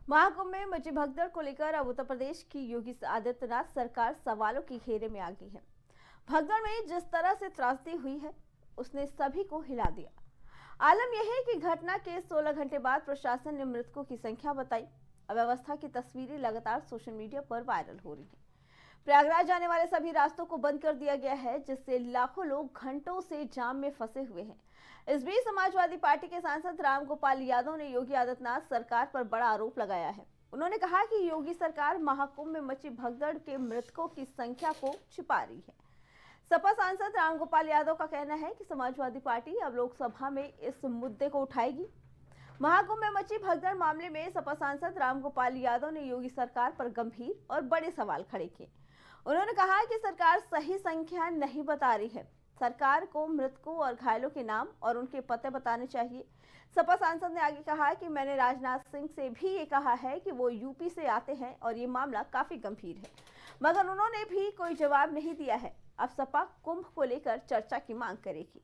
महाकुंभ में मची भगदड़ को लेकर अब उत्तर प्रदेश की योगी आदित्यनाथ सरकार सवालों की घेरे में आ गई है। भगदड़ में जिस तरह से त्रासदी हुई है, उसने सभी को हिला दिया। आलम यह है कि घटना के 16 घंटे बाद प्रशासन ने मृतकों की संख्या बताई। अव्यवस्था की तस्वीरें लगातार सोशल मीडिया पर वायरल हो रही है। प्रयागराज जाने वाले सभी रास्तों को बंद कर दिया गया है, जिससे लाखों लोग घंटों से जाम में फंसे हुए हैं। इस बीच समाजवादी पार्टी के सांसद रामगोपाल यादव ने योगी आदित्यनाथ सरकार पर बड़ा आरोप लगाया है। उन्होंने कहा कि योगी सरकार महाकुंभ में मची भगदड़ के मृतकों की संख्या को छिपा रही है। सपा सांसद रामगोपाल यादव का कहना है कि समाजवादी पार्टी अब लोकसभा में इस मुद्दे को उठाएगी। महाकुंभ में मची भगदड़ मामले में सपा सांसद रामगोपाल यादव ने योगी सरकार पर गंभीर और बड़े सवाल खड़े किए। उन्होंने कहा कि सरकार सही संख्या नहीं बता रही है। सरकार को मृतकों और घायलों के नाम और उनके पते बताने चाहिए। सपा सांसद ने आगे कहा कि मैंने राजनाथ सिंह से भी ये कहा है कि वो यूपी से आते हैं और ये मामला काफी गंभीर है, मगर उन्होंने भी कोई जवाब नहीं दिया है। अब सपा कुंभ को लेकर चर्चा की मांग करेगी।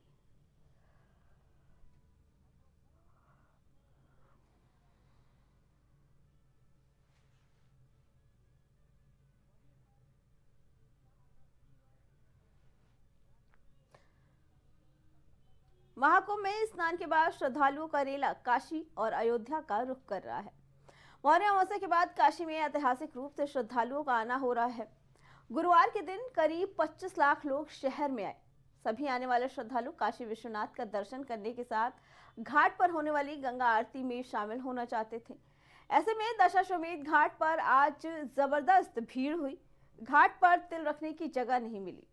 महाकुंभ में स्नान के बाद श्रद्धालुओं का रेला काशी और अयोध्या का रुख कर रहा है। मौनी अमावस्या के बाद काशी में ऐतिहासिक रूप से श्रद्धालुओं का आना हो रहा है। गुरुवार के दिन करीब 25 लाख लोग शहर में आए। सभी आने वाले श्रद्धालु काशी विश्वनाथ का दर्शन करने के साथ घाट पर होने वाली गंगा आरती में शामिल होना चाहते थे। ऐसे में दशाश्वमेध घाट पर आज जबरदस्त भीड़ हुई। घाट पर तिल रखने की जगह नहीं मिली।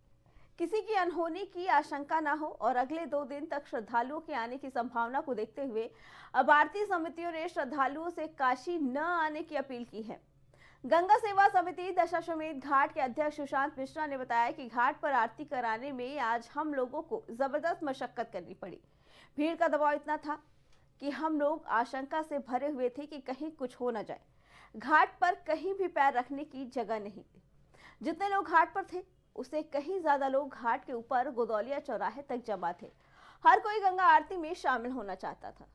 किसी की अनहोनी की आशंका न हो और अगले 2 दिन तक श्रद्धालुओं के आने की संभावना को देखते हुए अब आरती समितियों ने श्रद्धालुओं से काशी न आने की अपील की है। गंगा सेवा समिति दशाश्वमेध घाट के अध्यक्ष सुशांत मिश्रा ने बताया कि घाट पर आरती कराने में आज हम लोगों को जबरदस्त मशक्कत करनी पड़ी। भीड़ का दबाव इतना था कि हम लोग आशंका से भरे हुए थे कि कहीं कुछ हो न जाए। घाट पर कहीं भी पैर रखने की जगह नहीं थी। जितने लोग घाट पर थे उससे कहीं ज्यादा लोग घाट के ऊपर गोदौलिया चौराहे तक जमा थे। हर कोई गंगा आरती में शामिल होना चाहता था।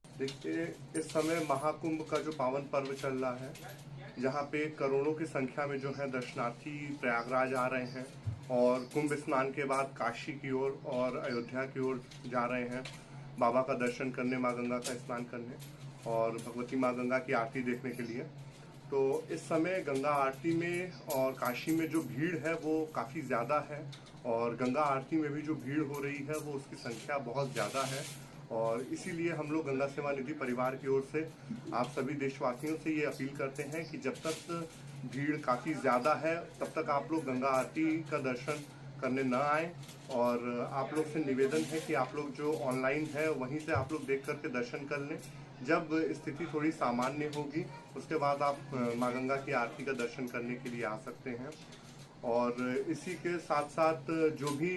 देखिए, इस समय महाकुंभ का जो पावन पर्व चल रहा है, जहाँ पे करोड़ों की संख्या में जो है दर्शनार्थी प्रयागराज आ रहे हैं और कुंभ स्नान के बाद काशी की ओर और अयोध्या की ओर जा रहे हैं बाबा का दर्शन करने, माँ गंगा का स्नान करने और भगवती माँ गंगा की आरती देखने के लिए। तो इस समय गंगा आरती में और काशी में जो भीड़ है वो काफ़ी ज़्यादा है और गंगा आरती में भी जो भीड़ हो रही है वो उसकी संख्या बहुत ज़्यादा है। और इसीलिए हम लोग गंगा सेवा निधि परिवार की ओर से आप सभी देशवासियों से ये अपील करते हैं कि जब तक भीड़ काफ़ी ज़्यादा है तब तक आप लोग गंगा आरती का दर्शन करने न आए। और आप लोग से निवेदन है कि आप लोग जो ऑनलाइन है वहीं से आप लोग देख करके दर्शन कर लें। जब स्थिति थोड़ी सामान्य होगी उसके बाद आप माँ गंगा की आरती का दर्शन करने के लिए आ सकते हैं। और इसी के साथ साथ जो भी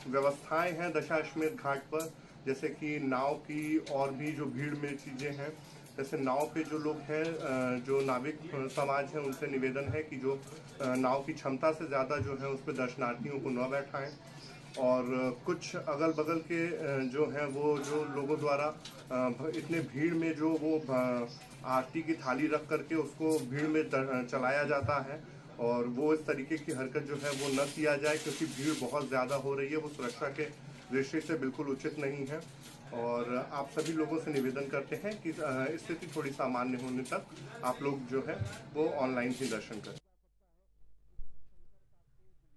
व्यवस्थाएं हैं दशाश्वमेध घाट पर, जैसे कि नाव की और भी जो भीड़ में चीज़ें हैं, जैसे नाव पे जो लोग हैं, जो नाविक समाज है, उनसे निवेदन है कि जो नाव की क्षमता से ज़्यादा जो है उस पर दर्शनार्थियों को न बैठाएं। और कुछ अगल बगल के जो हैं वो जो लोगों द्वारा इतने भीड़ में जो वो आरती की थाली रख करके उसको भीड़ में चलाया जाता है और वो इस तरीके की हरकत जो है वो न किया जाए, क्योंकि भीड़ बहुत ज़्यादा हो रही है, वो सुरक्षा के दृष्टि से बिल्कुल उचित नहीं है। और आप सभी लोगों से निवेदन करते हैं कि स्थिति थोड़ी सामान्य होने तक आप लोग जो है वो ऑनलाइन ही दर्शन करें।